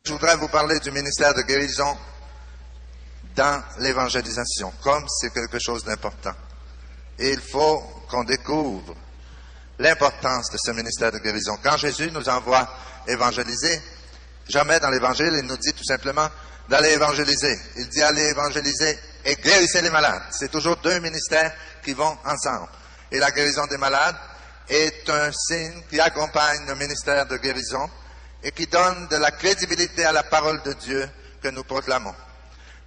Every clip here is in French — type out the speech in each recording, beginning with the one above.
Je voudrais vous parler du ministère de guérison dans l'évangélisation, comme c'est quelque chose d'important. Et il faut qu'on découvre l'importance de ce ministère de guérison. Quand Jésus nous envoie évangéliser, jamais dans l'Évangile, il nous dit tout simplement d'aller évangéliser. Il dit allez évangéliser et guérissez les malades. C'est toujours deux ministères qui vont ensemble. Et la guérison des malades est un signe qui accompagne le ministère de guérison et qui donne de la crédibilité à la parole de Dieu que nous proclamons.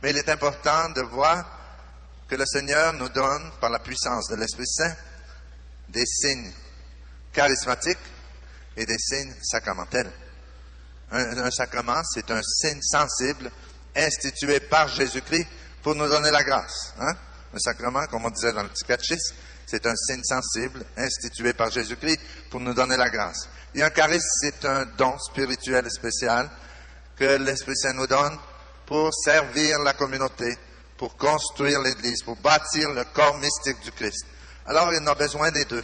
Mais il est important de voir que le Seigneur nous donne, par la puissance de l'Esprit Saint, des signes charismatiques et des signes sacramentels. Un sacrement, c'est un signe sensible institué par Jésus-Christ pour nous donner la grâce. Un sacrement, comme on disait dans le petit catéchisme, c'est un signe sensible institué par Jésus-Christ pour nous donner la grâce. Et un charisme, c'est un don spirituel et spécial que l'Esprit Saint nous donne pour servir la communauté, pour construire l'Église, pour bâtir le corps mystique du Christ. Alors, il en a besoin des deux.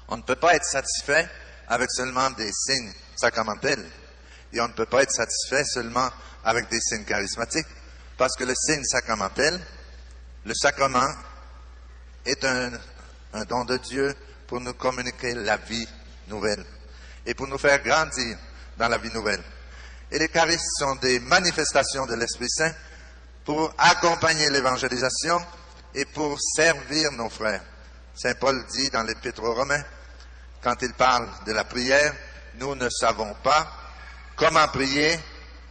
On ne peut pas être satisfait avec seulement des signes sacramentels. Et on ne peut pas être satisfait seulement avec des signes charismatiques. Parce que le signe sacramentel, le sacrement, est un don de Dieu pour nous communiquer la vie nouvelle et pour nous faire grandir dans la vie nouvelle. Et les charismes sont des manifestations de l'Esprit Saint pour accompagner l'évangélisation et pour servir nos frères. Saint Paul dit dans l'Épître aux Romains, quand il parle de la prière, nous ne savons pas comment prier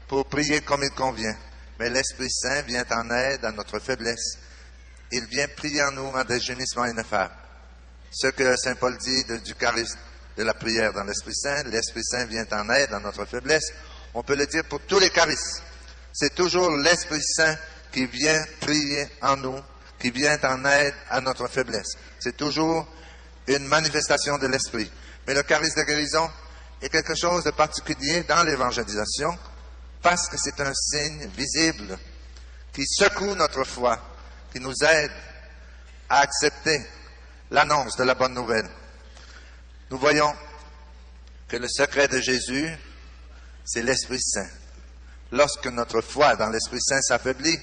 pour prier comme il convient. Mais l'Esprit Saint vient en aide à notre faiblesse. Il vient prier en nous en des gémissements ineffables. Ce que Saint Paul dit du charisme de la prière dans l'Esprit Saint vient en aide à notre faiblesse. On peut le dire pour tous les charismes. C'est toujours l'Esprit Saint qui vient prier en nous, qui vient en aide à notre faiblesse. C'est toujours une manifestation de l'Esprit. Mais le charisme de guérison est quelque chose de particulier dans l'évangélisation parce que c'est un signe visible qui secoue notre foi, qui nous aide à accepter l'annonce de la bonne nouvelle. Nous voyons que le secret de Jésus, c'est l'Esprit Saint. Lorsque notre foi dans l'Esprit Saint s'affaiblit,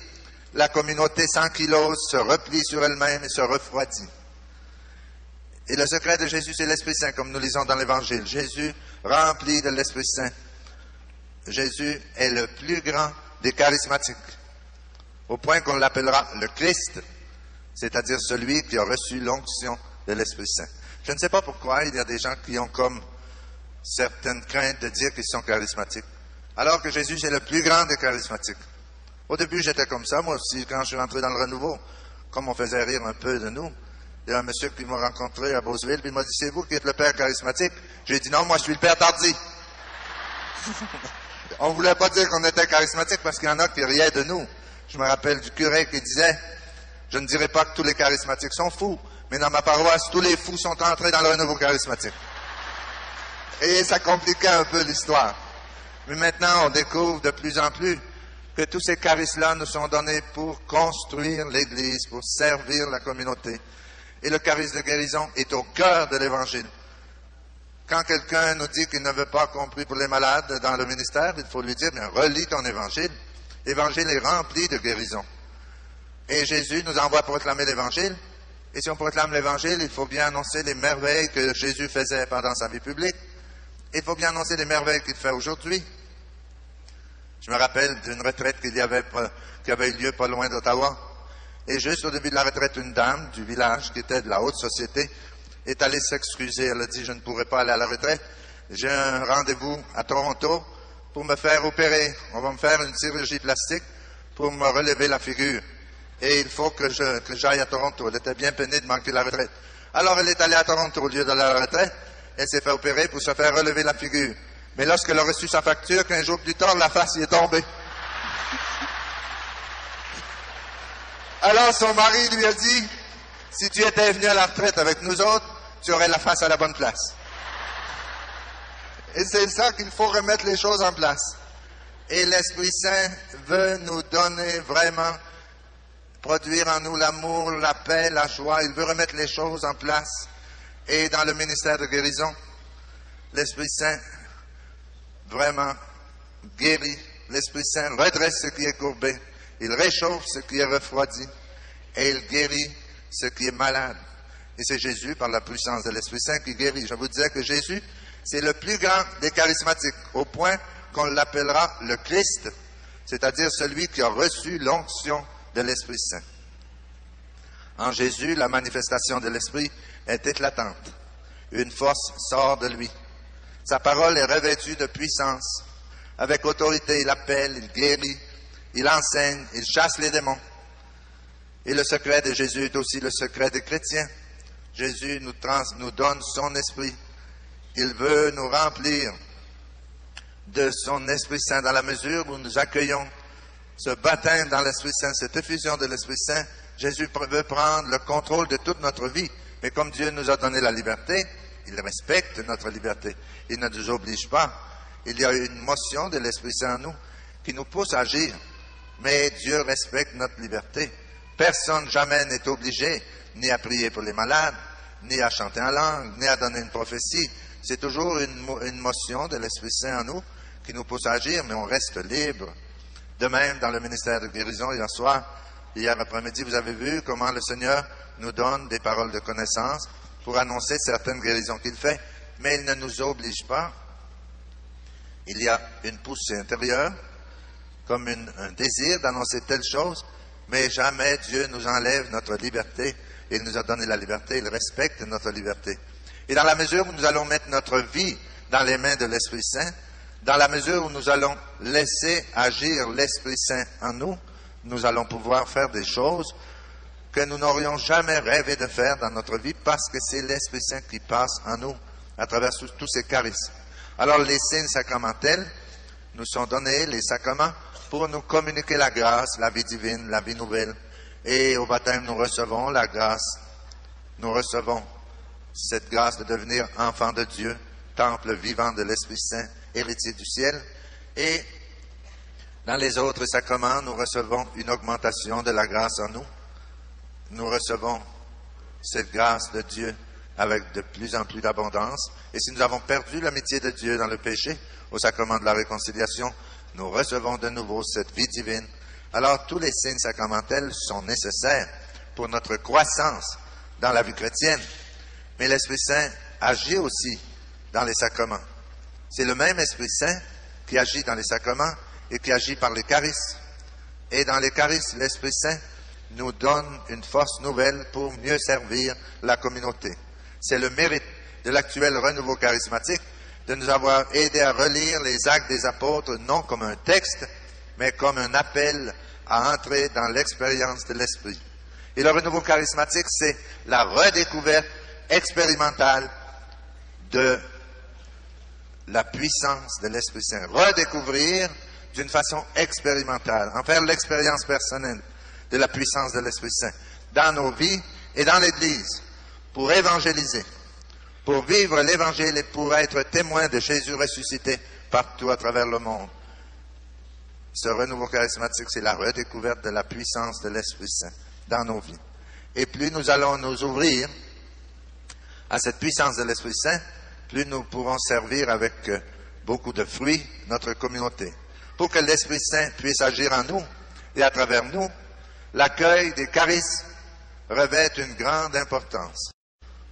la communauté s'ankylose, se replie sur elle-même et se refroidit. Et le secret de Jésus, c'est l'Esprit Saint, comme nous lisons dans l'Évangile. Jésus rempli de l'Esprit Saint. Jésus est le plus grand des charismatiques, au point qu'on l'appellera le Christ, c'est-à-dire celui qui a reçu l'onction de l'Esprit Saint. Je ne sais pas pourquoi il y a des gens qui ont comme certaines craintes de dire qu'ils sont charismatiques, alors que Jésus est le plus grand des charismatiques. Au début, j'étais comme ça, moi aussi, quand je suis rentré dans le renouveau, comme on faisait rire un peu de nous. Il y a un monsieur qui m'a rencontré à Beauceville, puis il m'a dit, c'est vous qui êtes le père charismatique? J'ai dit, non, moi je suis le père Tardy. On ne voulait pas dire qu'on était charismatique parce qu'il y en a qui riaient de nous. Je me rappelle du curé qui disait, je ne dirais pas que tous les charismatiques sont fous, mais dans ma paroisse, tous les fous sont entrés dans le renouveau charismatique. Et ça compliquait un peu l'histoire. Mais maintenant, on découvre de plus en plus que tous ces charismes-là nous sont donnés pour construire l'Église, pour servir la communauté. Et le charisme de guérison est au cœur de l'Évangile. Quand quelqu'un nous dit qu'il ne veut pas qu'on prie pour les malades dans le ministère, il faut lui dire, bien, relis ton Évangile. L'Évangile est rempli de guérison. Et Jésus nous envoie proclamer l'Évangile. Et si on proclame l'Évangile, il faut bien annoncer les merveilles que Jésus faisait pendant sa vie publique. Il faut bien annoncer les merveilles qu'il fait aujourd'hui. Je me rappelle d'une retraite qui avait eu lieu pas loin d'Ottawa. Et juste au début de la retraite, une dame du village qui était de la haute société est allée s'excuser. Elle a dit, je ne pourrai pas aller à la retraite. J'ai un rendez-vous à Toronto pour me faire opérer. On va me faire une chirurgie plastique pour me relever la figure. Et il faut que j'aille à Toronto. Elle était bien peinée de manquer la retraite. Alors elle est allée à Toronto au lieu d'aller à la retraite. Elle s'est fait opérer pour se faire relever la figure. Mais lorsqu'elle a reçu sa facture, 15 jours plus tard, la face y est tombée. Alors son mari lui a dit, si tu étais venu à la retraite avec nous autres, tu aurais la face à la bonne place. Et c'est ça qu'il faut remettre les choses en place. Et l'Esprit Saint veut nous donner vraiment, produire en nous l'amour, la paix, la joie. Il veut remettre les choses en place. Et dans le ministère de guérison, l'Esprit Saint vraiment guérit, l'Esprit Saint redresse ce qui est courbé, il réchauffe ce qui est refroidi, et il guérit ce qui est malade. Et c'est Jésus, par la puissance de l'Esprit Saint, qui guérit. Je vous disais que Jésus, c'est le plus grand des charismatiques, au point qu'on l'appellera le Christ, c'est-à-dire celui qui a reçu l'onction de l'Esprit Saint. En Jésus, la manifestation de l'Esprit est éclatante. Une force sort de lui. Sa parole est revêtue de puissance. Avec autorité, il appelle, il guérit, il enseigne, il chasse les démons. Et le secret de Jésus est aussi le secret des chrétiens. Jésus nous donne son esprit. Il veut nous remplir de son Esprit Saint dans la mesure où nous accueillons ce baptême dans l'Esprit Saint, cette effusion de l'Esprit Saint. Jésus veut prendre le contrôle de toute notre vie. Mais comme Dieu nous a donné la liberté, il respecte notre liberté. Il ne nous oblige pas. Il y a une motion de l'Esprit Saint en nous qui nous pousse à agir. Mais Dieu respecte notre liberté. Personne jamais n'est obligé ni à prier pour les malades, ni à chanter en langue, ni à donner une prophétie. C'est toujours une motion de l'Esprit Saint en nous qui nous pousse à agir, mais on reste libre. De même, dans le ministère de guérison, hier après-midi, vous avez vu comment le Seigneur nous donne des paroles de connaissance pour annoncer certaines guérisons qu'il fait, mais il ne nous oblige pas. Il y a une poussée intérieure, comme un désir d'annoncer telle chose, mais jamais Dieu nous enlève notre liberté. Il nous a donné la liberté, il respecte notre liberté. Et dans la mesure où nous allons mettre notre vie dans les mains de l'Esprit Saint, dans la mesure où nous allons laisser agir l'Esprit Saint en nous, nous allons pouvoir faire des choses que nous n'aurions jamais rêvé de faire dans notre vie parce que c'est l'Esprit Saint qui passe en nous à travers tous ces charismes. Alors les signes sacramentels nous sont donnés, les sacrements, pour nous communiquer la grâce, la vie divine, la vie nouvelle. Et au baptême, nous recevons la grâce. Nous recevons cette grâce de devenir enfants de Dieu, temple vivant de l'Esprit Saint, héritier du ciel. Et dans les autres sacrements, nous recevons une augmentation de la grâce en nous. Nous recevons cette grâce de Dieu avec de plus en plus d'abondance. Et si nous avons perdu l'amitié de Dieu dans le péché, au sacrement de la réconciliation, nous recevons de nouveau cette vie divine. Alors, tous les signes sacramentels sont nécessaires pour notre croissance dans la vie chrétienne. Mais l'Esprit Saint agit aussi dans les sacrements. C'est le même Esprit Saint qui agit dans les sacrements et qui agit par les charismes. Et dans les charismes, l'Esprit Saint nous donne une force nouvelle pour mieux servir la communauté. C'est le mérite de l'actuel renouveau charismatique de nous avoir aidé à relire les Actes des Apôtres, non comme un texte, mais comme un appel à entrer dans l'expérience de l'Esprit. Et le renouveau charismatique, c'est la redécouverte expérimentale de la puissance de l'Esprit Saint. Redécouvrir d'une façon expérimentale, en faire l'expérience personnelle de la puissance de l'Esprit Saint dans nos vies et dans l'Église, pour évangéliser, pour vivre l'Évangile et pour être témoin de Jésus ressuscité partout à travers le monde. Ce renouveau charismatique, c'est la redécouverte de la puissance de l'Esprit Saint dans nos vies. Et plus nous allons nous ouvrir à cette puissance de l'Esprit Saint, plus nous pourrons servir avec beaucoup de fruits notre communauté. Pour que l'Esprit Saint puisse agir en nous et à travers nous, l'accueil des charismes revêt une grande importance.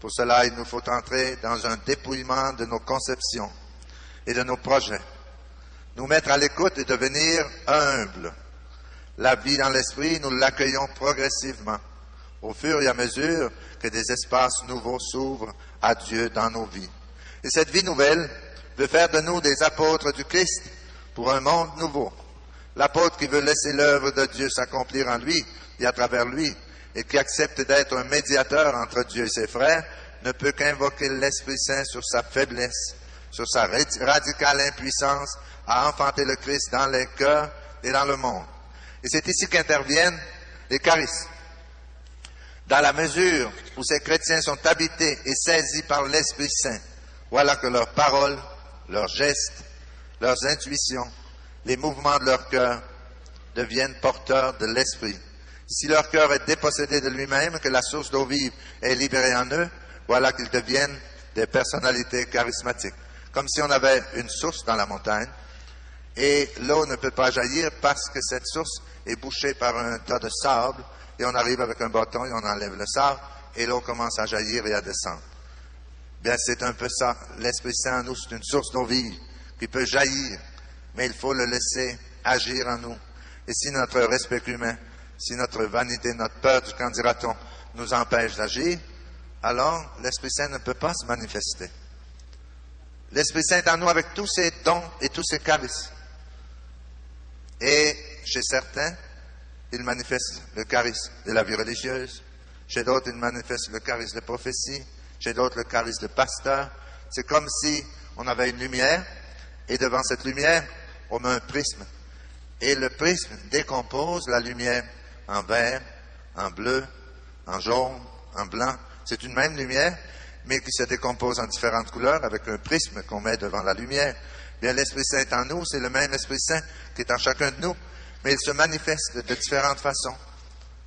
Pour cela, il nous faut entrer dans un dépouillement de nos conceptions et de nos projets. Nous mettre à l'écoute et devenir humbles. La vie dans l'esprit, nous l'accueillons progressivement, au fur et à mesure que des espaces nouveaux s'ouvrent à Dieu dans nos vies. Et cette vie nouvelle veut faire de nous des apôtres du Christ pour un monde nouveau. L'apôtre qui veut laisser l'œuvre de Dieu s'accomplir en lui et à travers lui, et qui accepte d'être un médiateur entre Dieu et ses frères, ne peut qu'invoquer l'Esprit Saint sur sa faiblesse, sur sa radicale impuissance à enfanter le Christ dans les cœurs et dans le monde. Et c'est ici qu'interviennent les charismes. Dans la mesure où ces chrétiens sont habités et saisis par l'Esprit Saint, voilà que leurs paroles, leurs gestes, leurs intuitions, les mouvements de leur cœur deviennent porteurs de l'Esprit. Si leur cœur est dépossédé de lui-même, que la source d'eau vive est libérée en eux, voilà qu'ils deviennent des personnalités charismatiques. Comme si on avait une source dans la montagne Et l'eau ne peut pas jaillir parce que cette source est bouchée par un tas de sable, et on arrive avec un bâton et on enlève le sable, et l'eau commence à jaillir et à descendre. Bien, c'est un peu ça. L'Esprit Saint en nous, c'est une source d'eau vive qui peut jaillir, mais il faut le laisser agir en nous. Et si notre respect humain, si notre vanité, notre peur du qu'en dira-t-on nous empêche d'agir, alors l'Esprit Saint ne peut pas se manifester. L'Esprit Saint est en nous avec tous ses dons et tous ses charismes. Et chez certains, il manifeste le charisme de la vie religieuse. Chez d'autres, il manifeste le charisme de prophétie. Chez d'autres, le charisme de pasteur. C'est comme si on avait une lumière, et devant cette lumière, on met un prisme. Et le prisme décompose la lumière en vert, en bleu, en jaune, en blanc. C'est une même lumière, mais qui se décompose en différentes couleurs avec un prisme qu'on met devant la lumière. Bien, l'Esprit Saint est en nous, c'est le même Esprit Saint qui est en chacun de nous, mais il se manifeste de différentes façons.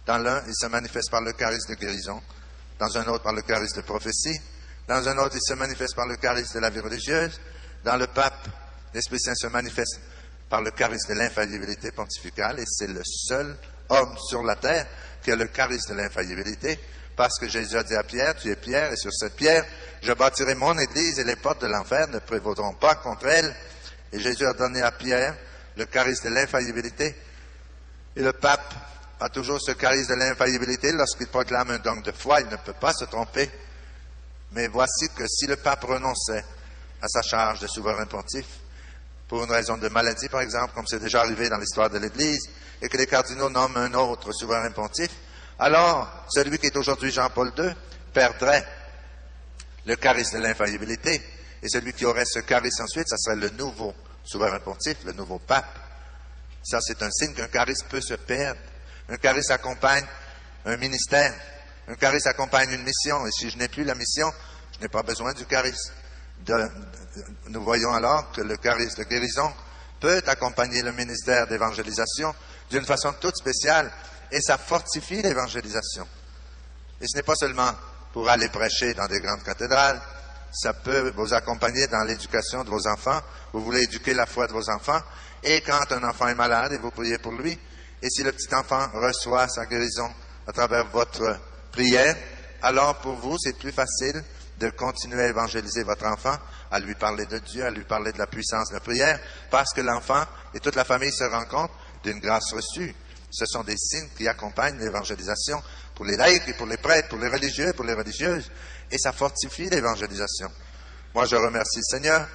Dans l'un, il se manifeste par le charisme de guérison, dans un autre par le charisme de prophétie, dans un autre, il se manifeste par le charisme de la vie religieuse, dans le pape, l'Esprit Saint se manifeste par le charisme de l'infaillibilité pontificale, et c'est le seul homme sur la terre qui a le charisme de l'infaillibilité, parce que Jésus a dit à Pierre, tu es Pierre, et sur cette pierre, je bâtirai mon église, et les portes de l'enfer ne prévaudront pas contre elle. Et Jésus a donné à Pierre le charisme de l'infaillibilité. Et le pape a toujours ce charisme de l'infaillibilité. Lorsqu'il proclame un dogme de foi, il ne peut pas se tromper. Mais voici que si le pape renonçait à sa charge de souverain pontife, pour une raison de maladie, par exemple, comme c'est déjà arrivé dans l'histoire de l'Église, et que les cardinaux nomment un autre souverain pontife, alors celui qui est aujourd'hui Jean-Paul II perdrait le charisme de l'infaillibilité, et celui qui aurait ce charisme ensuite, ça serait le nouveau souverain pontife, le nouveau pape. Ça, c'est un signe qu'un charisme peut se perdre. Un charisme accompagne un ministère, un charisme accompagne une mission, et si je n'ai plus la mission, je n'ai pas besoin du charisme. Nous voyons alors que le charisme de guérison peut accompagner le ministère d'évangélisation d'une façon toute spéciale, et ça fortifie l'évangélisation. Et ce n'est pas seulement pour aller prêcher dans des grandes cathédrales, ça peut vous accompagner dans l'éducation de vos enfants. Vous voulez éduquer la foi de vos enfants, et quand un enfant est malade, et vous priez pour lui, et si le petit enfant reçoit sa guérison à travers votre prière, alors pour vous, c'est plus facile de continuer à évangéliser votre enfant, à lui parler de Dieu, à lui parler de la puissance de la prière, parce que l'enfant et toute la famille se rendent compte d'une grâce reçue. Ce sont des signes qui accompagnent l'évangélisation pour les laïcs et pour les prêtres, pour les religieux et pour les religieuses, et ça fortifie l'évangélisation. Moi, je remercie le Seigneur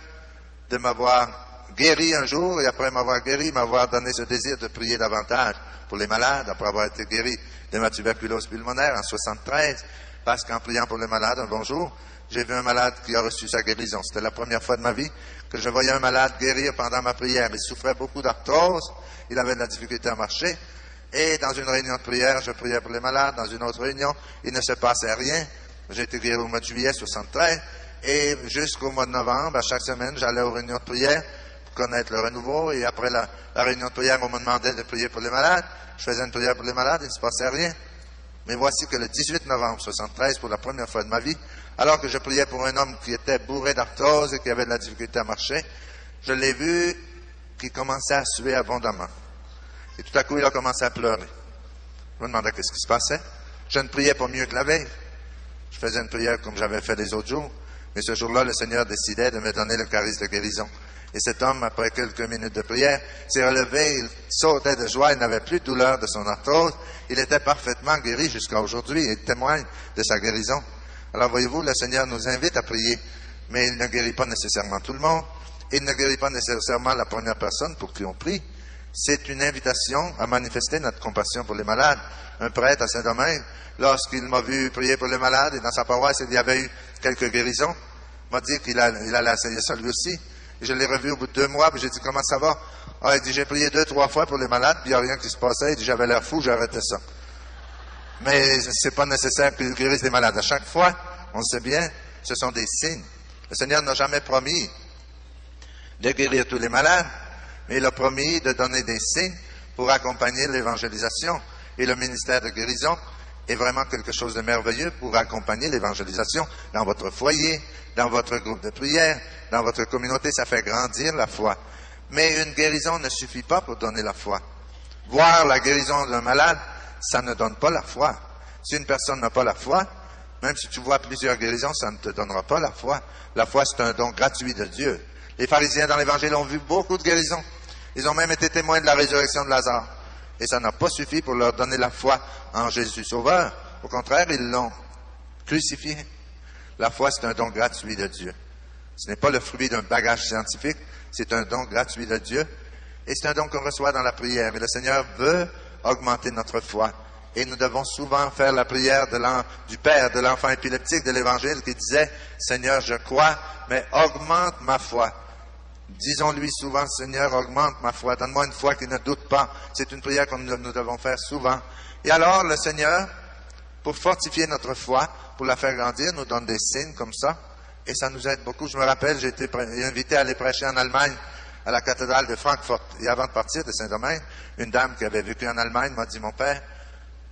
de m'avoir guéri un jour, et après m'avoir guéri, m'avoir donné ce désir de prier davantage pour les malades, après avoir été guéri de ma tuberculose pulmonaire en 73, parce qu'en priant pour les malades un bon jour, j'ai vu un malade qui a reçu sa guérison. C'était la première fois de ma vie que je voyais un malade guérir pendant ma prière. Il souffrait beaucoup d'arthrose, il avait de la difficulté à marcher, et dans une réunion de prière, je priais pour les malades, dans une autre réunion, il ne se passait rien. J'ai été guéri au mois de juillet 73, et jusqu'au mois de novembre, à chaque semaine, j'allais aux réunions de prière pour connaître le renouveau, et après la réunion de prière, on me demandait de prier pour les malades. Je faisais une prière pour les malades, il ne se passait rien. Mais voici que le 18 novembre 73, pour la première fois de ma vie, alors que je priais pour un homme qui était bourré d'arthrose et qui avait de la difficulté à marcher, je l'ai vu qui commençait à suer abondamment. Et tout à coup, il a commencé à pleurer. Je me demandais qu'est-ce qui se passait. Je ne priais pas mieux que la veille. Je faisais une prière comme j'avais fait les autres jours. Mais ce jour-là, le Seigneur décidait de me donner le charisme de guérison. Et cet homme, après quelques minutes de prière, s'est relevé, il sautait de joie, il n'avait plus de douleur de son arthrose. Il était parfaitement guéri jusqu'à aujourd'hui et il témoigne de sa guérison. Alors voyez-vous, le Seigneur nous invite à prier, mais il ne guérit pas nécessairement tout le monde. Il ne guérit pas nécessairement la première personne pour qui on prie. C'est une invitation à manifester notre compassion pour les malades. Un prêtre à Saint-Domingue, lorsqu'il m'a vu prier pour les malades, et dans sa paroisse, il y avait eu quelques guérisons, m'a dit qu'il allait essayer ça lui aussi. Et je l'ai revu au bout de 2 mois, puis j'ai dit, comment ça va? Ah, il dit, j'ai prié 2-3 fois pour les malades, puis il n'y a rien qui se passait. Il dit, j'avais l'air fou, j'ai arrêté ça. Mais c'est pas nécessaire qu'il guérisse les malades. À chaque fois, on sait bien, ce sont des signes. Le Seigneur n'a jamais promis de guérir tous les malades, mais il a promis de donner des signes pour accompagner l'évangélisation. Et le ministère de guérison est vraiment quelque chose de merveilleux pour accompagner l'évangélisation dans votre foyer, dans votre groupe de prière, dans votre communauté. Ça fait grandir la foi. Mais une guérison ne suffit pas pour donner la foi. Voir la guérison d'un malade, ça ne donne pas la foi. Si une personne n'a pas la foi, même si tu vois plusieurs guérisons, ça ne te donnera pas la foi. La foi, c'est un don gratuit de Dieu. Les pharisiens dans l'Évangile ont vu beaucoup de guérisons. Ils ont même été témoins de la résurrection de Lazare. Et ça n'a pas suffi pour leur donner la foi en Jésus Sauveur. Au contraire, ils l'ont crucifié. La foi, c'est un don gratuit de Dieu. Ce n'est pas le fruit d'un bagage scientifique, c'est un don gratuit de Dieu. Et c'est un don qu'on reçoit dans la prière. Et le Seigneur veut augmenter notre foi. Et nous devons souvent faire la prière du Père, de l'enfant épileptique de l'Évangile qui disait, « Seigneur, je crois, mais augmente ma foi. » Disons-lui souvent, « Seigneur, augmente ma foi. Donne-moi une foi qui ne doute pas. » C'est une prière que nous devons faire souvent. Et alors, le Seigneur, pour fortifier notre foi, pour la faire grandir, nous donne des signes comme ça. Et ça nous aide beaucoup. Je me rappelle, j'ai été invité à aller prêcher en Allemagne, à la cathédrale de Francfort. Et avant de partir de Saint-Domingue, une dame qui avait vécu en Allemagne m'a dit, « Mon père,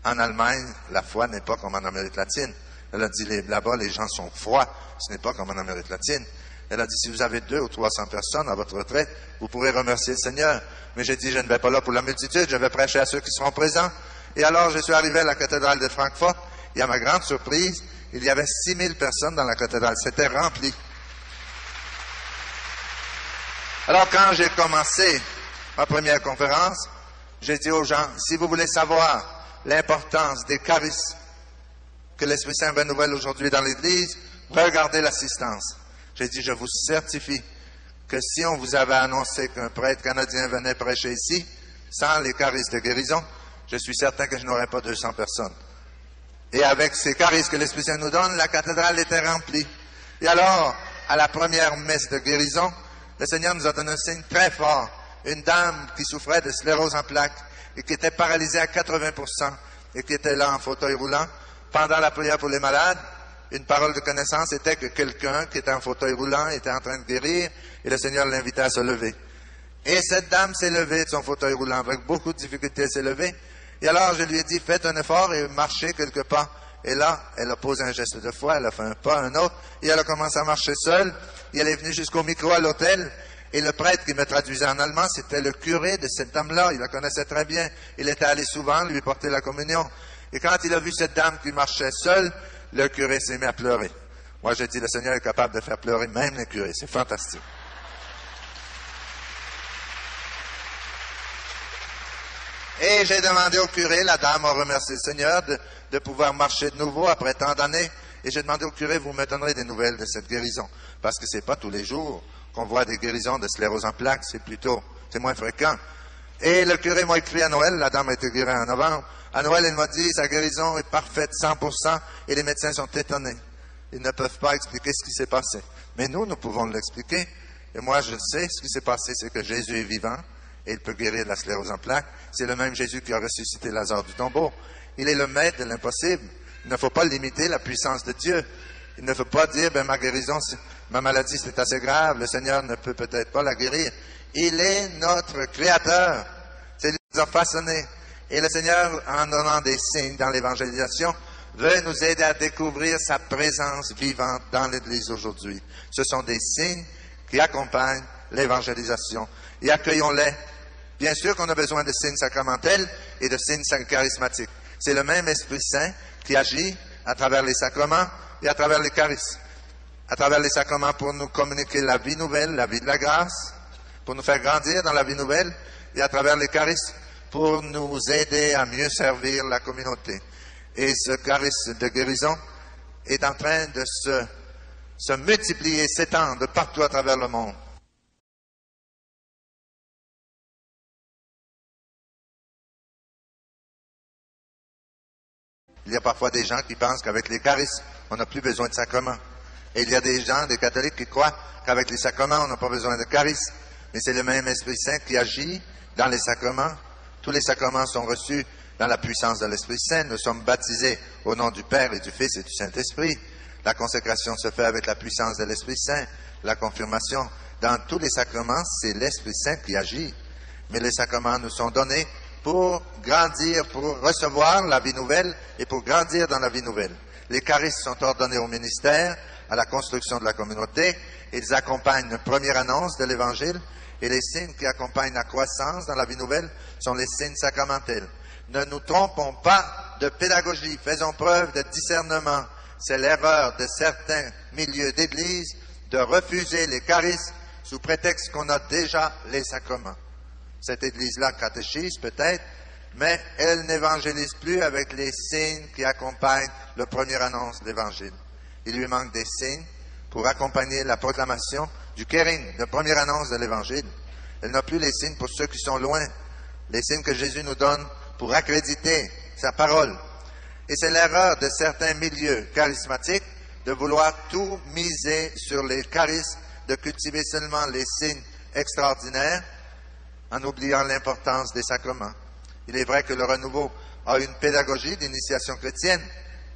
en Allemagne, la foi n'est pas comme en Amérique latine. » Elle a dit, là-bas, les gens sont froids. Ce n'est pas comme en Amérique latine. Elle a dit, si vous avez 200 ou 300 personnes à votre retraite, vous pourrez remercier le Seigneur. Mais j'ai dit, je ne vais pas là pour la multitude, je vais prêcher à ceux qui seront présents. Et alors, je suis arrivé à la cathédrale de Francfort, et à ma grande surprise, il y avait 6000 personnes dans la cathédrale. C'était rempli. Alors, quand j'ai commencé ma première conférence, j'ai dit aux gens, si vous voulez savoir l'importance des charismes que l'Esprit Saint renouvelle aujourd'hui dans l'Église, regardez l'assistance. J'ai dit, je vous certifie que si on vous avait annoncé qu'un prêtre canadien venait prêcher ici, sans les charismes de guérison, je suis certain que je n'aurais pas 200 personnes. Et avec ces charismes que l'Esprit Saint nous donne, la cathédrale était remplie. Et alors, à la première messe de guérison, le Seigneur nous a donné un signe très fort. Une dame qui souffrait de sclérose en plaques et qui était paralysée à 80% et qui était là en fauteuil roulant. Pendant la prière pour les malades, une parole de connaissance était que quelqu'un qui était en fauteuil roulant était en train de guérir et le Seigneur l'invitait à se lever. Et cette dame s'est levée de son fauteuil roulant avec beaucoup de difficulté, elle s'est levée. Et alors je lui ai dit, faites un effort et marchez quelques pas. Et là, elle a posé un geste de foi, elle a fait un pas, un autre, et elle a commencé à marcher seule. Et elle est venue jusqu'au micro à l'hôtel. Et le prêtre qui me traduisait en allemand, c'était le curé de cette dame-là. Il la connaissait très bien. Il était allé souvent lui porter la communion. Et quand il a vu cette dame qui marchait seule, le curé s'est mis à pleurer. Moi, j'ai dit, le Seigneur est capable de faire pleurer même les curés. C'est fantastique. Et j'ai demandé au curé, la dame a remercié le Seigneur de pouvoir marcher de nouveau après tant d'années. Et j'ai demandé au curé, vous me donnerez des nouvelles de cette guérison. Parce que c'est pas tous les jours qu'on voit des guérisons de sclérose en plaques, c'est moins fréquent. Et le curé m'a écrit à Noël, la dame a été guérie en novembre. À Noël, il m'a dit, sa guérison est parfaite, 100%, et les médecins sont étonnés. Ils ne peuvent pas expliquer ce qui s'est passé. Mais nous pouvons l'expliquer. Et moi, je sais, ce qui s'est passé, c'est que Jésus est vivant, et il peut guérir de la sclérose en plaques. C'est le même Jésus qui a ressuscité Lazare du tombeau. Il est le maître de l'impossible. Il ne faut pas limiter la puissance de Dieu. Il ne faut pas dire, ma guérison, ma maladie, c'est assez grave, le Seigneur ne peut peut-être pas la guérir. Il est notre Créateur. C'est lui qui nous a façonnés. Et le Seigneur, en donnant des signes dans l'évangélisation, veut nous aider à découvrir sa présence vivante dans l'Église aujourd'hui. Ce sont des signes qui accompagnent l'évangélisation. Et accueillons-les. Bien sûr qu'on a besoin de signes sacramentels et de signes charismatiques. C'est le même Esprit Saint qui agit à travers les sacrements et à travers les charismes. À travers les sacrements pour nous communiquer la vie nouvelle, la vie de la grâce, pour nous faire grandir dans la vie nouvelle, et à travers les charismes pour nous aider à mieux servir la communauté. Et ce charisme de guérison est en train de se multiplier, s'étendre partout à travers le monde. Il y a parfois des gens qui pensent qu'avec les charismes, on n'a plus besoin de sacrements. Et il y a des gens, des catholiques, qui croient qu'avec les sacrements, on n'a pas besoin de charisme. Mais c'est le même Esprit Saint qui agit dans les sacrements. Tous les sacrements sont reçus dans la puissance de l'Esprit Saint. Nous sommes baptisés au nom du Père et du Fils et du Saint-Esprit. La consécration se fait avec la puissance de l'Esprit Saint. La confirmation, dans tous les sacrements, c'est l'Esprit Saint qui agit. Mais les sacrements nous sont donnés pour grandir, pour recevoir la vie nouvelle et pour grandir dans la vie nouvelle. Les charismes sont ordonnés au ministère, à la construction de la communauté. Ils accompagnent une première annonce de l'Évangile Et les signes qui accompagnent la croissance dans la vie nouvelle sont les signes sacramentels. Ne nous trompons pas de pédagogie, faisons preuve de discernement. C'est l'erreur de certains milieux d'Église de refuser les charismes sous prétexte qu'on a déjà les sacrements. Cette Église-là catéchise peut-être, mais elle n'évangélise plus avec les signes qui accompagnent la première annonce de l'Évangile. Il lui manque des signes pour accompagner la proclamation du Kérigme, la première annonce de l'Évangile. Elle n'a plus les signes pour ceux qui sont loin, les signes que Jésus nous donne pour accréditer sa parole. Et c'est l'erreur de certains milieux charismatiques de vouloir tout miser sur les charismes, de cultiver seulement les signes extraordinaires en oubliant l'importance des sacrements. Il est vrai que le renouveau a une pédagogie d'initiation chrétienne,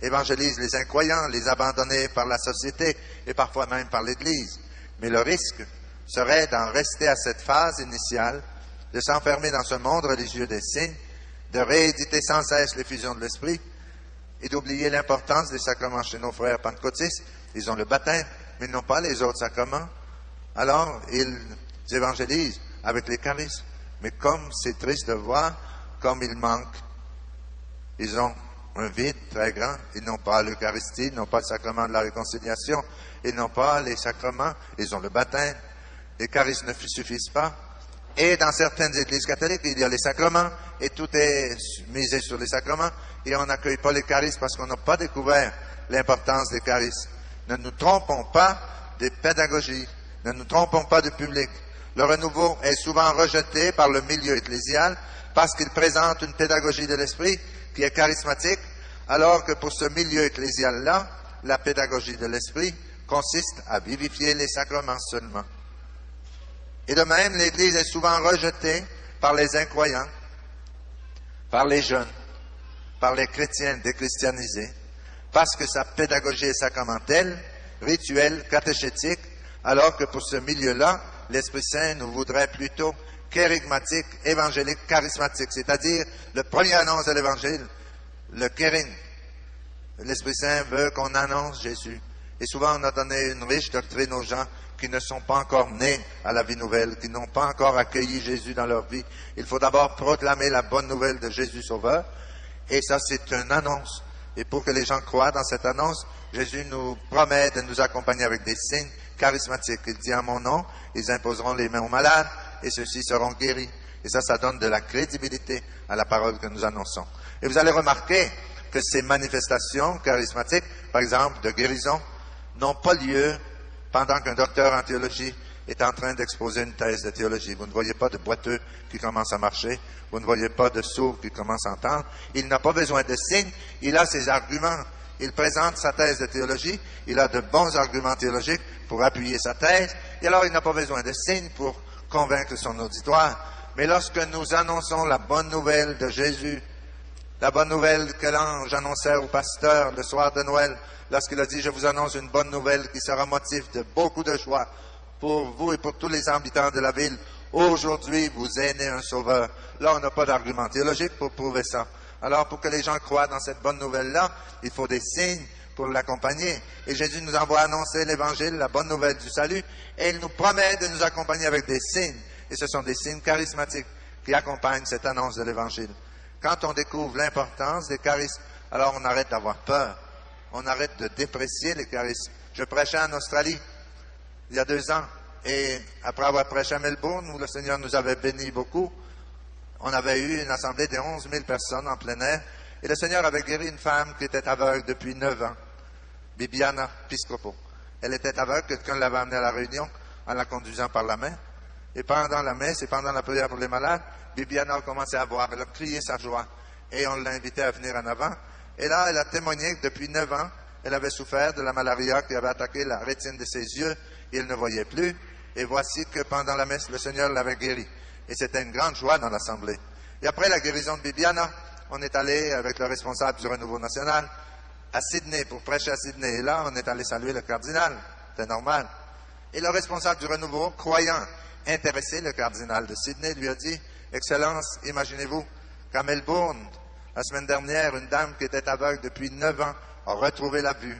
évangélise les incroyants, les abandonnés par la société et parfois même par l'Église. Mais le risque serait d'en rester à cette phase initiale, de s'enfermer dans ce monde religieux des signes, de rééditer sans cesse l'effusion de l'Esprit et d'oublier l'importance des sacrements chez nos frères pentecôtistes. Ils ont le baptême, mais ils n'ont pas les autres sacrements. Alors, ils évangélisent avec les charismes. Mais comme c'est triste de voir, comme il manque, ils ont un vide très grand. Ils n'ont pas l'Eucharistie, ils n'ont pas le sacrement de la réconciliation, ils n'ont pas les sacrements, ils ont le baptême. Les charismes ne suffisent pas. Et dans certaines églises catholiques, il y a les sacrements, et tout est misé sur les sacrements, et on n'accueille pas les charismes parce qu'on n'a pas découvert l'importance des charismes. Ne nous trompons pas des pédagogies, ne nous trompons pas du public. Le renouveau est souvent rejeté par le milieu ecclésial parce qu'il présente une pédagogie de l'esprit qui est charismatique, alors que pour ce milieu ecclésial-là, la pédagogie de l'esprit consiste à vivifier les sacrements seulement. Et de même, l'Église est souvent rejetée par les incroyants, par les jeunes, par les chrétiens déchristianisés, parce que sa pédagogie est sacramentelle, rituelle, catéchétique, alors que pour ce milieu-là, l'Esprit Saint nous voudrait plutôt kérigmatique, évangélique, charismatique, c'est-à-dire le premier annonce de l'Évangile, le kérigme. L'Esprit Saint veut qu'on annonce Jésus. Et souvent, on a donné une riche doctrine aux gens qui ne sont pas encore nés à la vie nouvelle, qui n'ont pas encore accueilli Jésus dans leur vie. Il faut d'abord proclamer la bonne nouvelle de Jésus Sauveur. Et ça, c'est une annonce. Et pour que les gens croient dans cette annonce, Jésus nous promet de nous accompagner avec des signes charismatiques. Il dit: en mon nom, ils imposeront les mains aux malades et ceux-ci seront guéris. Et ça donne de la crédibilité à la parole que nous annonçons. Et vous allez remarquer que ces manifestations charismatiques, par exemple de guérison, n'ont pas lieu pendant qu'un docteur en théologie est en train d'exposer une thèse de théologie. Vous ne voyez pas de boiteux qui commence à marcher, vous ne voyez pas de sourds qui commence à entendre. Il n'a pas besoin de signes, il a ses arguments. Il présente sa thèse de théologie, il a de bons arguments théologiques pour appuyer sa thèse, et alors il n'a pas besoin de signes pour convaincre son auditoire. Mais lorsque nous annonçons la bonne nouvelle de Jésus, la bonne nouvelle que l'ange annonçait au pasteur le soir de Noël, lorsqu'il a dit: je vous annonce une bonne nouvelle qui sera motif de beaucoup de joie pour vous et pour tous les habitants de la ville. Aujourd'hui, vous est né un sauveur. Là, on n'a pas d'argument théologique pour prouver ça. Alors, pour que les gens croient dans cette bonne nouvelle-là, il faut des signes pour l'accompagner. Et Jésus nous envoie annoncer l'Évangile, la bonne nouvelle du salut, et il nous promet de nous accompagner avec des signes. Et ce sont des signes charismatiques qui accompagnent cette annonce de l'Évangile. Quand on découvre l'importance des charismes, alors on arrête d'avoir peur. On arrête de déprécier les charismes. Je prêchais en Australie il y a 2 ans, et après avoir prêché à Melbourne, où le Seigneur nous avait bénis beaucoup, on avait eu une assemblée de 11 000 personnes en plein air, et le Seigneur avait guéri une femme qui était aveugle depuis 9 ans, Bibiana Piscopo. Elle était aveugle, quelqu'un l'avait amenée à la réunion en la conduisant par la main, et pendant la messe et pendant la prière pour les malades, Bibiana a commencé à voir, elle a crié sa joie, et on l'a invitée à venir en avant. Et là, elle a témoigné que depuis 9 ans, elle avait souffert de la malaria qui avait attaqué la rétine de ses yeux, et elle ne voyait plus. Et voici que pendant la messe, le Seigneur l'avait guérie. Et c'était une grande joie dans l'Assemblée. Et après la guérison de Bibiana, on est allé avec le responsable du Renouveau National à Sydney pour prêcher à Sydney. Et là, on est allé saluer le cardinal. C'est normal. Et le responsable du Renouveau, croyant intéresser le cardinal de Sydney, lui a dit: Excellence, imaginez-vous qu'à Melbourne, la semaine dernière, une dame qui était aveugle depuis 9 ans a retrouvé la vue.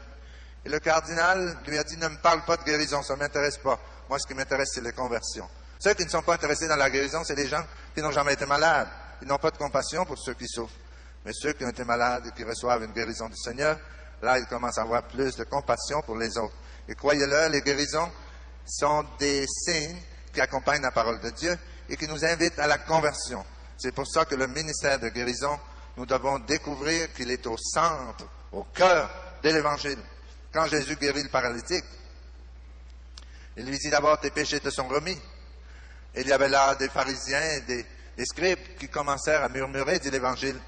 Et le cardinal lui a dit: ne me parle pas de guérison, ça ne m'intéresse pas. Moi, ce qui m'intéresse, c'est les conversions. Ceux qui ne sont pas intéressés dans la guérison, c'est des gens qui n'ont jamais été malades. Ils n'ont pas de compassion pour ceux qui souffrent. Mais ceux qui ont été malades et qui reçoivent une guérison du Seigneur, là, ils commencent à avoir plus de compassion pour les autres. Et croyez-le, les guérisons sont des signes qui accompagnent la parole de Dieu et qui nous invitent à la conversion. C'est pour ça que le ministère de guérison, nous devons découvrir qu'il est au centre, au cœur de l'Évangile. Quand Jésus guérit le paralytique, il lui dit d'abord, tes péchés te sont remis. Et il y avait là des pharisiens, des scribes qui commencèrent à murmurer, dit l'Évangile.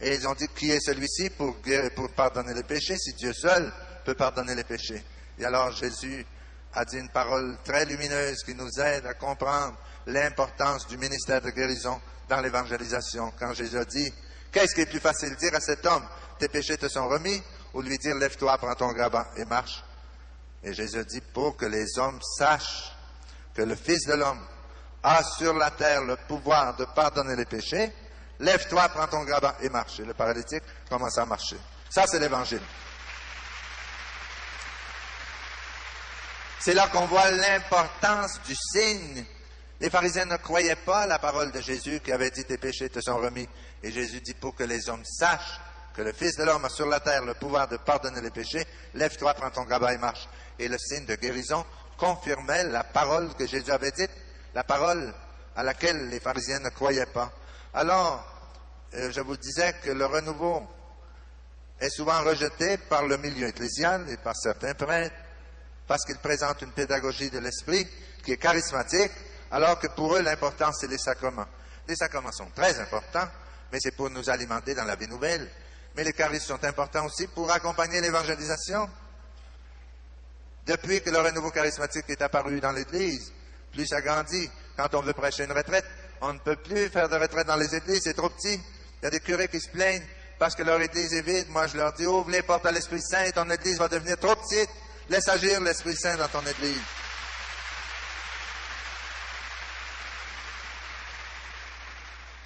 Et ils ont dit, qui est celui-ci pour pardonner les péchés, si Dieu seul peut pardonner les péchés? Et alors Jésus a dit une parole très lumineuse qui nous aide à comprendre l'importance du ministère de guérison dans l'évangélisation. Quand Jésus a dit, qu'est-ce qui est plus facile de dire à cet homme, tes péchés te sont remis, ou lui dire, lève-toi, prends ton grabat et marche? Et Jésus a dit, pour que les hommes sachent que le Fils de l'homme a sur la terre le pouvoir de pardonner les péchés, lève-toi, prends ton grabat et marche. Et le paralytique commence à marcher. Ça, c'est l'Évangile. C'est là qu'on voit l'importance du signe. Les pharisiens ne croyaient pas à la parole de Jésus qui avait dit, tes péchés te sont remis. Et Jésus dit, pour que les hommes sachent que le Fils de l'homme a sur la terre le pouvoir de pardonner les péchés, lève-toi, prends ton grabat et marche. Et le signe de guérison confirmait la parole que Jésus avait dite, la parole à laquelle les pharisiens ne croyaient pas. Alors, je vous disais que le renouveau est souvent rejeté par le milieu ecclésial et par certains prêtres parce qu'il présente une pédagogie de l'esprit qui est charismatique, alors que pour eux, l'important, c'est les sacrements. Les sacrements sont très importants, mais c'est pour nous alimenter dans la vie nouvelle. Mais les charismes sont importants aussi pour accompagner l'évangélisation. Depuis que le renouveau charismatique est apparu dans l'Église, plus ça grandit. Quand on veut prêcher une retraite, on ne peut plus faire de retraite dans les églises, c'est trop petit. Il y a des curés qui se plaignent parce que leur église est vide. Moi, je leur dis, ouvre les portes à l'Esprit Saint, ton église va devenir trop petite. Laisse agir l'Esprit Saint dans ton église.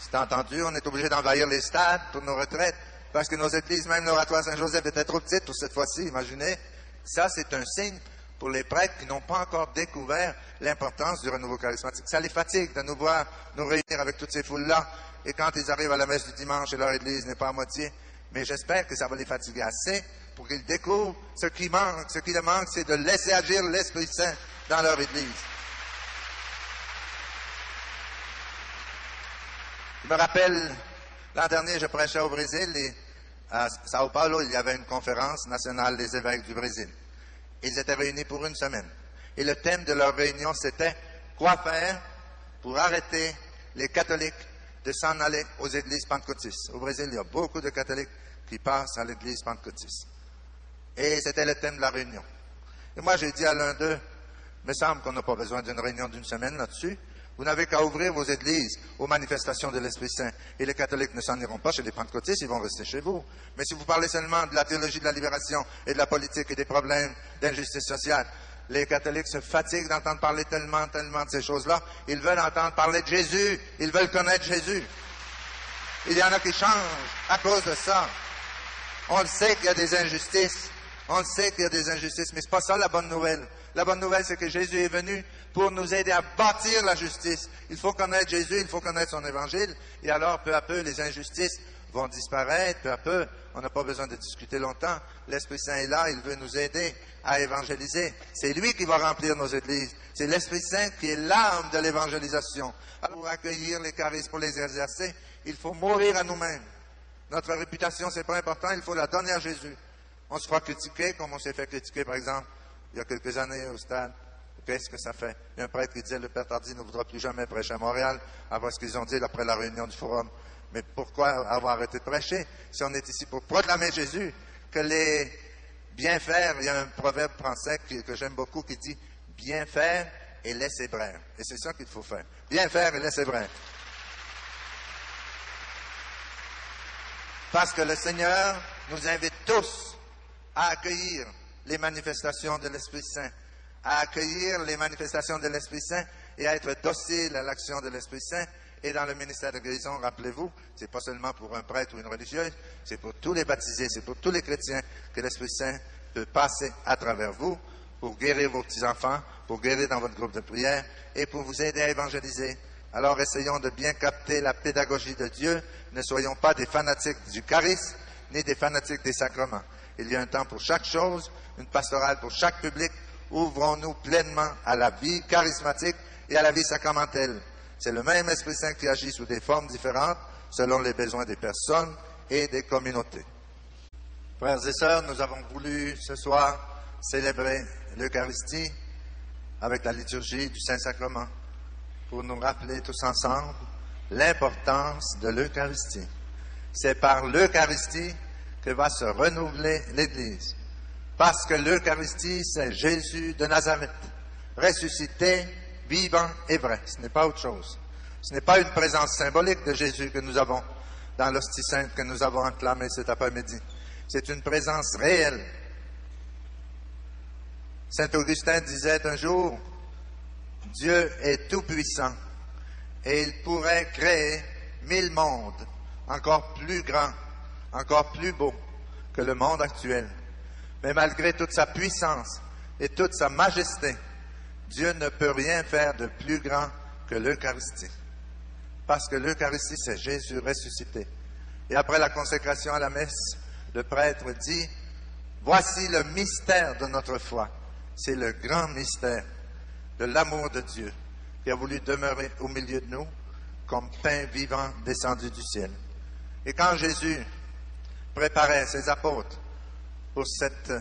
C'est entendu, on est obligé d'envahir les stades pour nos retraites parce que nos églises, même l'oratoire Saint-Joseph, étaient trop petites pour cette fois-ci, imaginez. Ça, c'est un signe pour les prêtres qui n'ont pas encore découvert l'importance du renouveau charismatique. Ça les fatigue de nous voir nous réunir avec toutes ces foules-là. Et quand ils arrivent à la messe du dimanche et leur église n'est pas à moitié, mais j'espère que ça va les fatiguer assez pour qu'ils découvrent ce qui manque. Ce qui leur manque, c'est de laisser agir l'Esprit Saint dans leur église. Je me rappelle, l'an dernier, je prêchais au Brésil et à Sao Paulo, il y avait une conférence nationale des évêques du Brésil. Ils étaient réunis pour une semaine. Et le thème de leur réunion, c'était quoi faire pour arrêter les catholiques de s'en aller aux églises pentecôtistes. Au Brésil, il y a beaucoup de catholiques qui passent à l'église pentecôtiste. Et c'était le thème de la réunion. Et moi, j'ai dit à l'un d'eux, il me semble qu'on n'a pas besoin d'une réunion d'une semaine là-dessus. Vous n'avez qu'à ouvrir vos églises aux manifestations de l'Esprit Saint. Et les catholiques ne s'en iront pas chez les pentecôtistes, ils vont rester chez vous. Mais si vous parlez seulement de la théologie de la libération et de la politique et des problèmes d'injustice sociale, les catholiques se fatiguent d'entendre parler tellement de ces choses-là. Ils veulent entendre parler de Jésus. Ils veulent connaître Jésus. Il y en a qui changent à cause de ça. On le sait qu'il y a des injustices. On le sait qu'il y a des injustices, mais c'est pas ça la bonne nouvelle. La bonne nouvelle, c'est que Jésus est venu pour nous aider à bâtir la justice. Il faut connaître Jésus, il faut connaître son évangile, et alors, peu à peu, les injustices vont disparaître, peu à peu. On n'a pas besoin de discuter longtemps. L'Esprit Saint est là, il veut nous aider à évangéliser. C'est lui qui va remplir nos églises. C'est l'Esprit Saint qui est l'âme de l'évangélisation. Alors, pour accueillir les charismes, pour les exercer, il faut mourir à nous-mêmes. Notre réputation, c'est pas important, il faut la donner à Jésus. On se fera critiquer, comme on s'est fait critiquer, par exemple, il y a quelques années au stade. Qu'est-ce que ça fait? Il y a un prêtre qui disait, le Père Tardy ne voudra plus jamais prêcher à Montréal, après ce qu'ils ont dit après la réunion du forum. Mais pourquoi avoir arrêté de prêcher si on est ici pour proclamer Jésus? Que les bien faire, il y a un proverbe français que j'aime beaucoup qui dit, bien faire et laisser brère. Et c'est ça qu'il faut faire. Bien faire et laisser brère. Parce que le Seigneur nous invite tous à accueillir les manifestations de l'Esprit Saint, à accueillir les manifestations de l'Esprit Saint et à être docile à l'action de l'Esprit Saint. Et dans le ministère de guérison, rappelez-vous, c'est pas seulement pour un prêtre ou une religieuse, c'est pour tous les baptisés, c'est pour tous les chrétiens que l'Esprit Saint peut passer à travers vous pour guérir vos petits-enfants, pour guérir dans votre groupe de prière et pour vous aider à évangéliser. Alors essayons de bien capter la pédagogie de Dieu. Ne soyons pas des fanatiques du charisme, ni des fanatiques des sacrements. Il y a un temps pour chaque chose, une pastorale pour chaque public. Ouvrons-nous pleinement à la vie charismatique et à la vie sacramentelle. C'est le même Esprit Saint qui agit sous des formes différentes, selon les besoins des personnes et des communautés. Frères et sœurs, nous avons voulu ce soir célébrer l'Eucharistie avec la liturgie du Saint-Sacrement pour nous rappeler tous ensemble l'importance de l'Eucharistie. C'est par l'Eucharistie que va se renouveler l'Église. Parce que l'Eucharistie, c'est Jésus de Nazareth, ressuscité, vivant et vrai. Ce n'est pas autre chose. Ce n'est pas une présence symbolique de Jésus que nous avons dans l'hostie sainte que nous avons acclamée cet après-midi. C'est une présence réelle. Saint Augustin disait un jour, Dieu est tout-puissant et il pourrait créer 1000 mondes encore plus grands, encore plus beaux que le monde actuel. Mais malgré toute sa puissance et toute sa majesté, Dieu ne peut rien faire de plus grand que l'Eucharistie. Parce que l'Eucharistie, c'est Jésus ressuscité. Et après la consécration à la messe, le prêtre dit, voici le mystère de notre foi. C'est le grand mystère de l'amour de Dieu qui a voulu demeurer au milieu de nous comme pain vivant descendu du ciel. Et quand Jésus préparait ses apôtres pour cette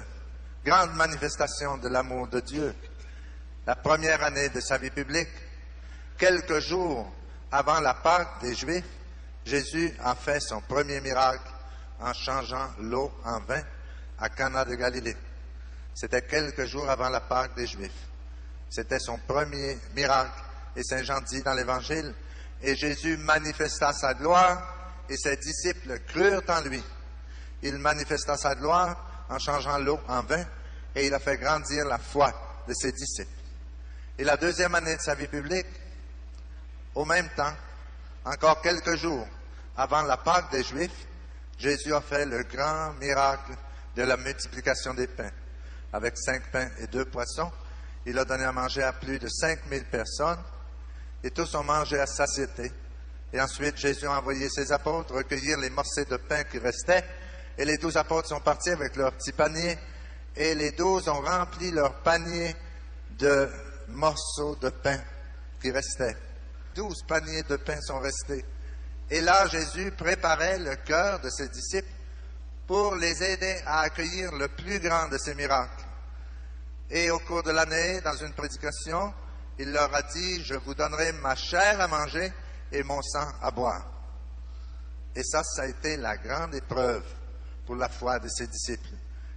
grande manifestation de l'amour de Dieu, la première année de sa vie publique, quelques jours avant la Pâque des Juifs, Jésus a fait son premier miracle en changeant l'eau en vin à Cana de Galilée. C'était quelques jours avant la Pâque des Juifs. C'était son premier miracle. Et Saint Jean dit dans l'Évangile, et Jésus manifesta sa gloire et ses disciples crurent en lui. Il manifesta sa gloire en changeant l'eau en vin et il a fait grandir la foi de ses disciples. Et la deuxième année de sa vie publique, au même temps, encore quelques jours avant la Pâque des Juifs, Jésus a fait le grand miracle de la multiplication des pains. Avec 5 pains et 2 poissons, il a donné à manger à plus de 5000 personnes et tous ont mangé à satiété. Et ensuite, Jésus a envoyé ses apôtres recueillir les morceaux de pain qui restaient et les 12 apôtres sont partis avec leurs petits paniers et les 12 ont rempli leurs paniers de morceaux de pain qui restaient. 12 paniers de pain sont restés. Et là, Jésus préparait le cœur de ses disciples pour les aider à accueillir le plus grand de ces miracles. Et au cours de l'année, dans une prédication, il leur a dit, je vous donnerai ma chair à manger et mon sang à boire. Et ça a été la grande épreuve pour la foi de ses disciples.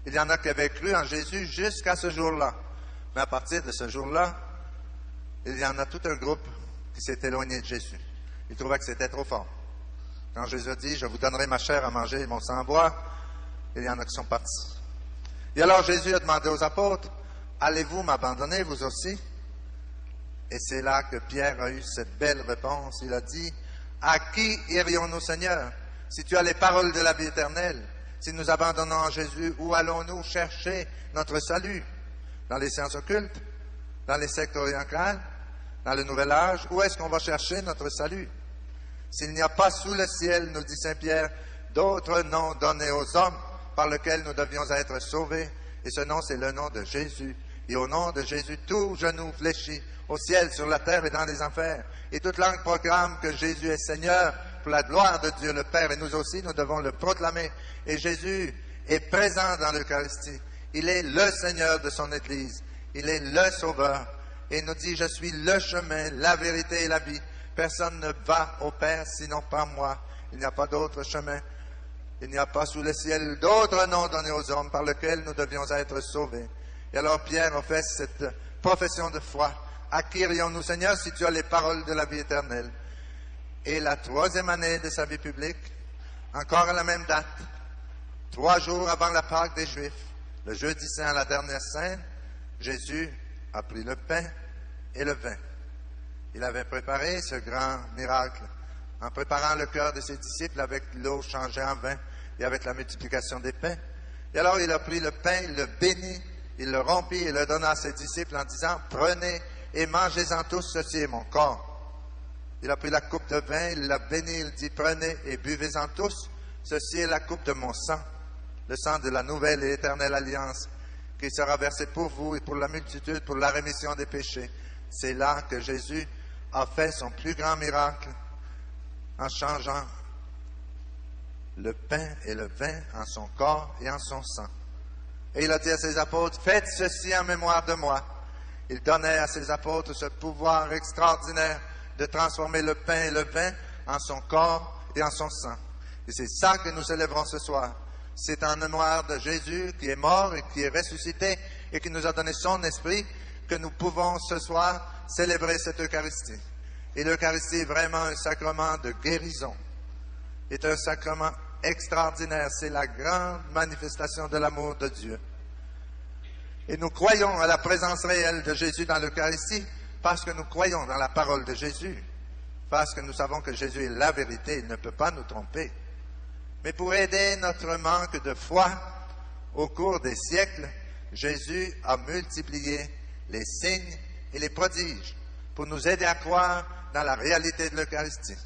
Il y en a qui avaient cru en Jésus jusqu'à ce jour-là. Mais à partir de ce jour-là, il y en a tout un groupe qui s'est éloigné de Jésus. Ils trouvaient que c'était trop fort. Quand Jésus a dit, je vous donnerai ma chair à manger et mon sang à boire, il y en a qui sont partis. Et alors Jésus a demandé aux apôtres, allez-vous m'abandonner vous aussi? Et c'est là que Pierre a eu cette belle réponse. Il a dit, à qui irions-nous, Seigneur, si tu as les paroles de la vie éternelle? Si nous abandonnons Jésus, où allons-nous chercher notre salut? Dans les sciences occultes? Dans les sectes orientales? Dans le nouvel âge? Où est-ce qu'on va chercher notre salut? S'il n'y a pas sous le ciel, nous dit Saint Pierre, d'autres noms donnés aux hommes par lesquels nous devions être sauvés, et ce nom c'est le nom de Jésus. Et au nom de Jésus, tout genou fléchit au ciel, sur la terre et dans les enfers. Et toute langue proclame que Jésus est Seigneur pour la gloire de Dieu le Père. Et nous aussi, nous devons le proclamer. Et Jésus est présent dans l'Eucharistie. Il est le Seigneur de son Église. Il est le Sauveur. Et il nous dit, je suis le chemin, la vérité et la vie. Personne ne va au Père sinon par moi. Il n'y a pas d'autre chemin. Il n'y a pas sous le ciel d'autre nom donné aux hommes par lequel nous devions être sauvés. Et alors Pierre a fait cette profession de foi. À qui irions-nous, Seigneur, si tu as les paroles de la vie éternelle? Et la troisième année de sa vie publique, encore à la même date, 3 jours avant la Pâque des Juifs, le jeudi saint à la dernière scène, Jésus a pris le pain et le vin. Il avait préparé ce grand miracle en préparant le cœur de ses disciples avec l'eau changée en vin et avec la multiplication des pains. Et alors il a pris le pain, il le bénit, Il le rompit et le donna à ses disciples en disant, « Prenez et mangez-en tous, ceci est mon corps. » Il a pris la coupe de vin, il l'a béni, il dit, « Prenez et buvez-en tous, ceci est la coupe de mon sang, le sang de la nouvelle et éternelle alliance, qui sera versé pour vous et pour la multitude, pour la rémission des péchés. » C'est là que Jésus a fait son plus grand miracle en changeant le pain et le vin en son corps et en son sang. Et il a dit à ses apôtres, « Faites ceci en mémoire de moi. » Il donnait à ses apôtres ce pouvoir extraordinaire de transformer le pain et le vin en son corps et en son sang. Et c'est ça que nous célébrons ce soir. C'est en mémoire de Jésus qui est mort et qui est ressuscité et qui nous a donné son esprit que nous pouvons ce soir célébrer cette Eucharistie. Et l'Eucharistie est vraiment un sacrement de guérison. C'est un sacrement extraordinaire. C'est la grande manifestation de l'amour de Dieu. Et nous croyons à la présence réelle de Jésus dans l'Eucharistie parce que nous croyons dans la parole de Jésus, parce que nous savons que Jésus est la vérité, il ne peut pas nous tromper. Mais pour aider notre manque de foi, au cours des siècles, Jésus a multiplié les signes et les prodiges pour nous aider à croire dans la réalité de l'Eucharistie.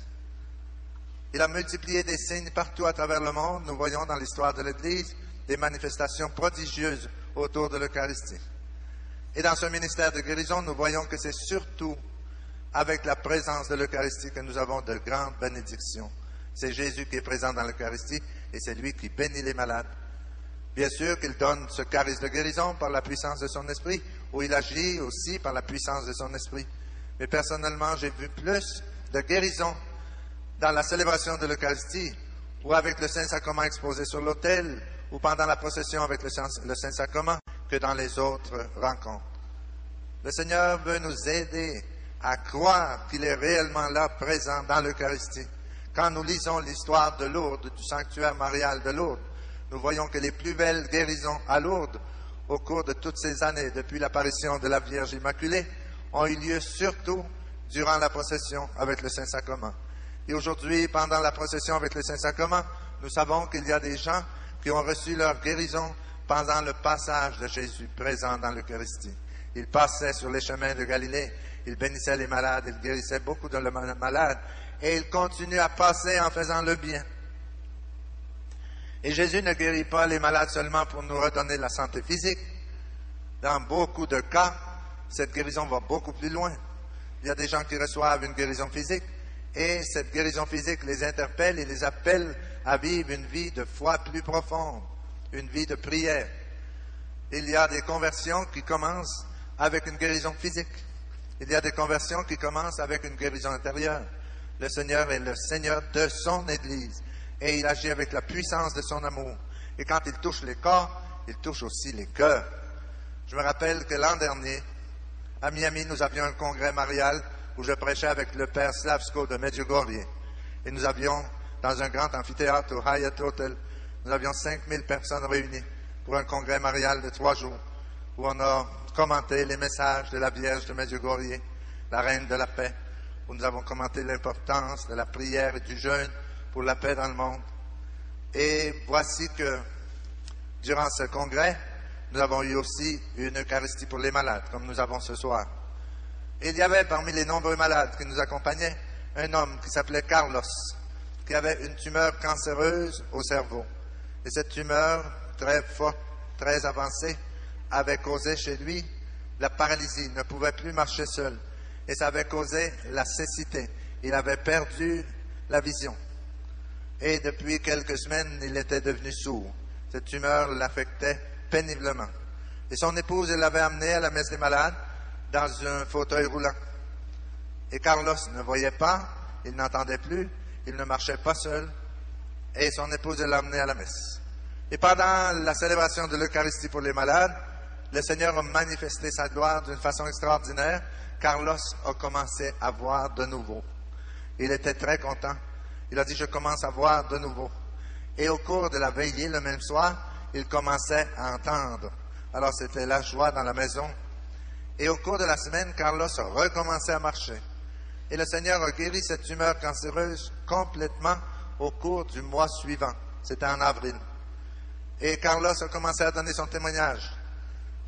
Il a multiplié des signes partout à travers le monde. Nous voyons dans l'histoire de l'Église des manifestations prodigieuses autour de l'Eucharistie. Et dans ce ministère de guérison, nous voyons que c'est surtout avec la présence de l'Eucharistie que nous avons de grandes bénédictions. C'est Jésus qui est présent dans l'Eucharistie et c'est lui qui bénit les malades. Bien sûr qu'il donne ce charisme de guérison par la puissance de son esprit, ou il agit aussi par la puissance de son esprit. Mais personnellement, j'ai vu plus de guérison dans la célébration de l'Eucharistie, ou avec le Saint-Sacrement exposé sur l'autel, ou pendant la procession avec le Saint-Sacrement, que dans les autres rencontres. Le Seigneur veut nous aider à croire qu'il est réellement là, présent dans l'Eucharistie. Quand nous lisons l'histoire de Lourdes, du sanctuaire marial de Lourdes, nous voyons que les plus belles guérisons à Lourdes, au cours de toutes ces années, depuis l'apparition de la Vierge Immaculée, ont eu lieu surtout durant la procession avec le Saint-Sacrement. Et aujourd'hui, pendant la procession avec le Saint-Sacrement, nous savons qu'il y a des gens qui ont reçu leur guérison pendant le passage de Jésus présent dans l'Eucharistie. Il passait sur les chemins de Galilée, il bénissait les malades, il guérissait beaucoup de malades, et il continue à passer en faisant le bien. Et Jésus ne guérit pas les malades seulement pour nous redonner la santé physique. Dans beaucoup de cas, cette guérison va beaucoup plus loin. Il y a des gens qui reçoivent une guérison physique, et cette guérison physique les interpelle et les appelle à vivre une vie de foi plus profonde, une vie de prière. Il y a des conversions qui commencent avec une guérison physique. Il y a des conversions qui commencent avec une guérison intérieure. Le Seigneur est le Seigneur de son Église et il agit avec la puissance de son amour. Et quand il touche les corps, il touche aussi les cœurs. Je me rappelle que l'an dernier, à Miami, nous avions un congrès marial où je prêchais avec le père Slavsko de Medjugorje. Et nous avions, dans un grand amphithéâtre au Hyatt Hotel, nous avions 5000 personnes réunies pour un congrès marial de 3 jours, où on a commenté les messages de la Vierge de Medjugorje, la Reine de la Paix, où nous avons commenté l'importance de la prière et du jeûne pour la paix dans le monde. Et voici que, durant ce congrès, nous avons eu aussi une Eucharistie pour les malades, comme nous avons ce soir. Et il y avait parmi les nombreux malades qui nous accompagnaient, un homme qui s'appelait Carlos, qui avait une tumeur cancéreuse au cerveau. Et cette tumeur, très forte, très avancée, avait causé chez lui la paralysie. Il ne pouvait plus marcher seul. Et ça avait causé la cécité. Il avait perdu la vision. Et depuis quelques semaines, il était devenu sourd. Cette tumeur l'affectait péniblement. Et son épouse l'avait amené à la messe des malades dans un fauteuil roulant. Et Carlos ne voyait pas, il n'entendait plus, il ne marchait pas seul. Et son épouse l'a amené à la messe. Et pendant la célébration de l'Eucharistie pour les malades, le Seigneur a manifesté sa gloire d'une façon extraordinaire. Carlos a commencé à voir de nouveau. Il était très content. Il a dit, je commence à voir de nouveau. Et au cours de la veillée, le même soir, il commençait à entendre. Alors c'était la joie dans la maison. Et au cours de la semaine, Carlos a recommencé à marcher. Et le Seigneur a guéri cette tumeur cancéreuse complètement au cours du mois suivant. C'était en avril. Et Carlos a commencé à donner son témoignage.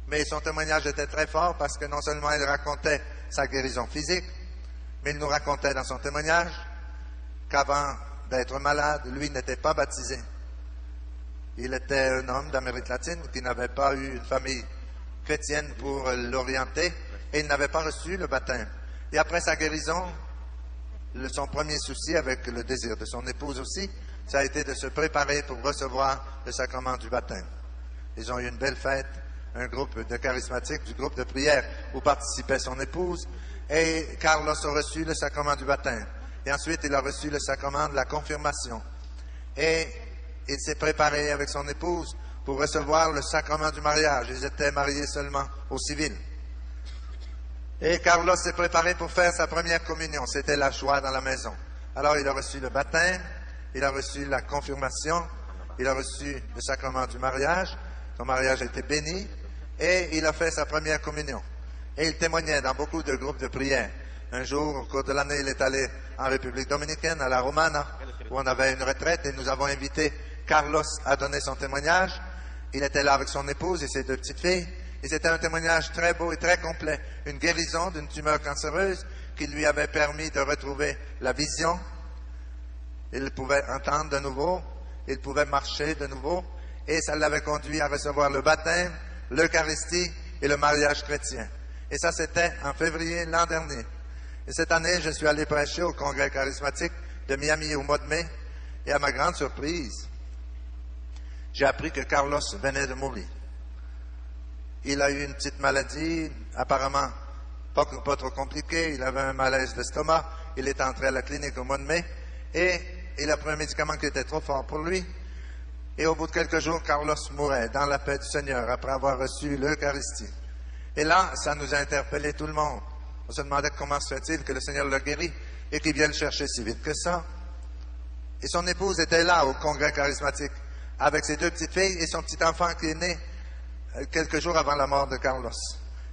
Mais son témoignage était très fort parce que non seulement il racontait sa guérison physique, mais il nous racontait dans son témoignage qu'avant d'être malade, lui n'était pas baptisé. Il était un homme d'Amérique latine qui n'avait pas eu une famille chrétienne pour l'orienter et il n'avait pas reçu le baptême. Et après sa guérison, son premier souci avec le désir de son épouse aussi, ça a été de se préparer pour recevoir le sacrement du baptême. Ils ont eu une belle fête, un groupe de charismatiques, du groupe de prière où participait son épouse, et Carlos a reçu le sacrement du baptême. Et ensuite, il a reçu le sacrement de la confirmation. Et il s'est préparé avec son épouse pour recevoir le sacrement du mariage. Ils étaient mariés seulement au civil. Et Carlos s'est préparé pour faire sa première communion. C'était la joie dans la maison. Alors, il a reçu le baptême, il a reçu la confirmation, il a reçu le sacrement du mariage. Son mariage a été béni et il a fait sa première communion. Et il témoignait dans beaucoup de groupes de prière. Un jour, au cours de l'année, il est allé en République dominicaine, à la Romana, où on avait une retraite et nous avons invité Carlos à donner son témoignage. Il était là avec son épouse et ses deux petites filles. Et c'était un témoignage très beau et très complet. Une guérison d'une tumeur cancéreuse qui lui avait permis de retrouver la vision. Il pouvait entendre de nouveau, il pouvait marcher de nouveau. Et ça l'avait conduit à recevoir le baptême, l'Eucharistie et le mariage chrétien. Et ça, c'était en février l'an dernier. Et cette année, je suis allé prêcher au congrès charismatique de Miami au mois de mai. Et à ma grande surprise, j'ai appris que Carlos venait de mourir. Il a eu une petite maladie, apparemment pas trop compliquée. Il avait un malaise d'estomac. Il est entré à la clinique au mois de mai. Et il a pris un médicament qui était trop fort pour lui. Et au bout de quelques jours, Carlos mourait dans la paix du Seigneur après avoir reçu l'Eucharistie. Et là, ça nous a interpellé tout le monde. On se demandait comment se fait-il que le Seigneur l'a guéri et qu'il vienne le chercher si vite que ça. Et son épouse était là au congrès charismatique avec ses deux petites filles et son petit enfant qui est né quelques jours avant la mort de Carlos.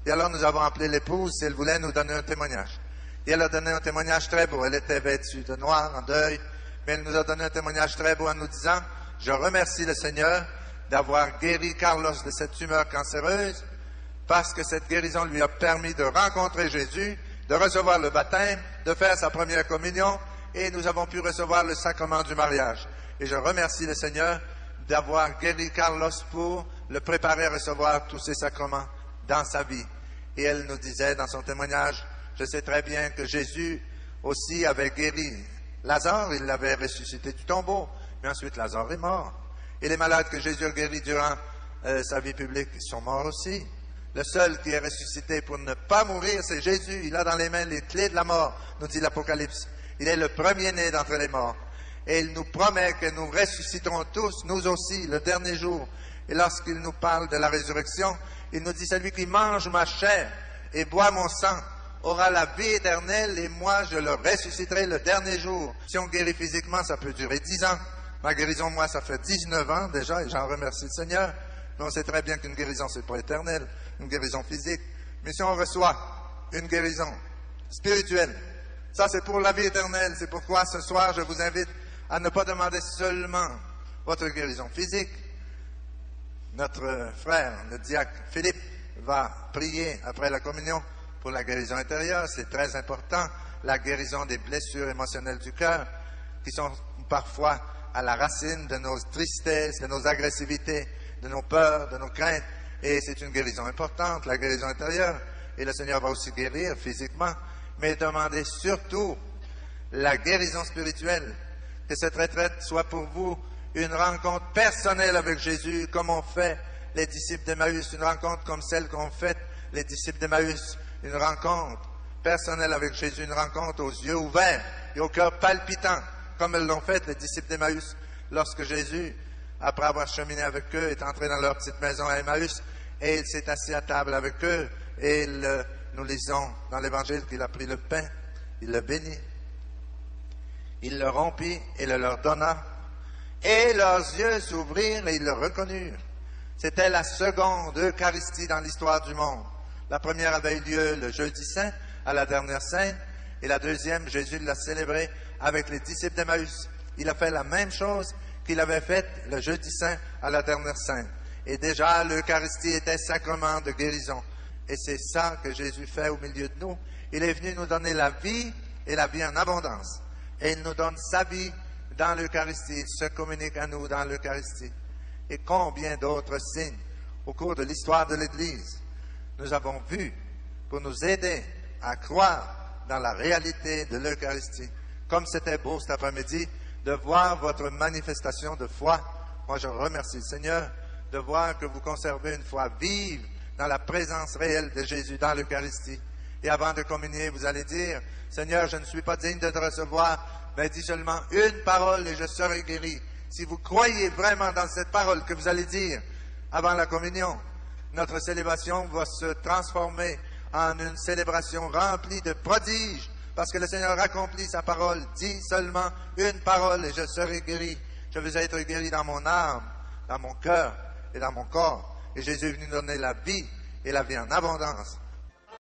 Et alors nous avons appelé l'épouse si elle voulait nous donner un témoignage. Et elle a donné un témoignage très beau. Elle était vêtue de noir, en deuil, mais elle nous a donné un témoignage très beau en nous disant « Je remercie le Seigneur d'avoir guéri Carlos de cette tumeur cancéreuse parce que cette guérison lui a permis de rencontrer Jésus, de recevoir le baptême, de faire sa première communion et nous avons pu recevoir le sacrement du mariage. Et je remercie le Seigneur d'avoir guéri Carlos pour le préparer à recevoir tous ces sacrements dans sa vie. » Et elle nous disait dans son témoignage « Je sais très bien que Jésus aussi avait guéri Lazare, il l'avait ressuscité du tombeau, mais ensuite Lazare est mort. Et les malades que Jésus a guéris durant sa vie publique sont morts aussi. Le seul qui est ressuscité pour ne pas mourir, c'est Jésus. Il a dans les mains les clés de la mort, nous dit l'Apocalypse. Il est le premier-né d'entre les morts. Et il nous promet que nous ressusciterons tous, nous aussi, le dernier jour. Et lorsqu'il nous parle de la résurrection, il nous dit, celui qui mange ma chair et boit mon sang aura la vie éternelle et moi, je le ressusciterai le dernier jour. Si on guérit physiquement, ça peut durer 10 ans. Ma guérison, moi, ça fait 19 ans déjà et j'en remercie le Seigneur. Mais on sait très bien qu'une guérison, c'est pas éternel, une guérison physique. Mais si on reçoit une guérison spirituelle, ça c'est pour la vie éternelle. C'est pourquoi ce soir, je vous invite à ne pas demander seulement votre guérison physique. Notre frère, le diacre Philippe, va prier après la communion pour la guérison intérieure. C'est très important, la guérison des blessures émotionnelles du cœur, qui sont parfois à la racine de nos tristesses, de nos agressivités, de nos peurs, de nos craintes. Et c'est une guérison importante, la guérison intérieure. Et le Seigneur va aussi guérir physiquement, mais demandez surtout la guérison spirituelle. Que cette retraite soit pour vous une rencontre personnelle avec Jésus, comme ont fait les disciples d'Emmaüs, une rencontre comme celle qu'ont fait les disciples d'Emmaüs, une rencontre personnelle avec Jésus, une rencontre aux yeux ouverts et au cœur palpitant, comme elles l'ont fait les disciples d'Emmaüs, lorsque Jésus, après avoir cheminé avec eux, est entré dans leur petite maison à Emmaüs, et il s'est assis à table avec eux, et nous lisons dans l'Évangile qu'il a pris le pain, il le bénit, il le rompit et le leur donna, et leurs yeux s'ouvrirent et ils le reconnurent. C'était la seconde Eucharistie dans l'histoire du monde. La première avait eu lieu le jeudi saint, à la dernière sainte, et la deuxième, Jésus l'a célébrée avec les disciples d'Emmaüs. Il a fait la même chose qu'il avait faite le jeudi saint à la dernière sainte. Et déjà, l'Eucharistie était sacrement de guérison. Et c'est ça que Jésus fait au milieu de nous. Il est venu nous donner la vie et la vie en abondance. Et il nous donne sa vie dans l'Eucharistie. Il se communique à nous dans l'Eucharistie. Et combien d'autres signes au cours de l'histoire de l'Église nous avons vus pour nous aider à croire dans la réalité de l'Eucharistie. Comme c'était beau cet après-midi de voir votre manifestation de foi. Moi, je remercie le Seigneur de voir que vous conservez une foi vive dans la présence réelle de Jésus dans l'Eucharistie. Et avant de communier, vous allez dire, Seigneur, je ne suis pas digne de te recevoir, mais dis seulement une parole et je serai guéri. Si vous croyez vraiment dans cette parole que vous allez dire avant la communion, notre célébration va se transformer en une célébration remplie de prodiges, parce que le Seigneur accomplit sa parole. Dis seulement une parole et je serai guéri. Je veux être guéri dans mon âme, dans mon cœur et dans mon corps. Et Jésus est venu donner la vie et la vie en abondance.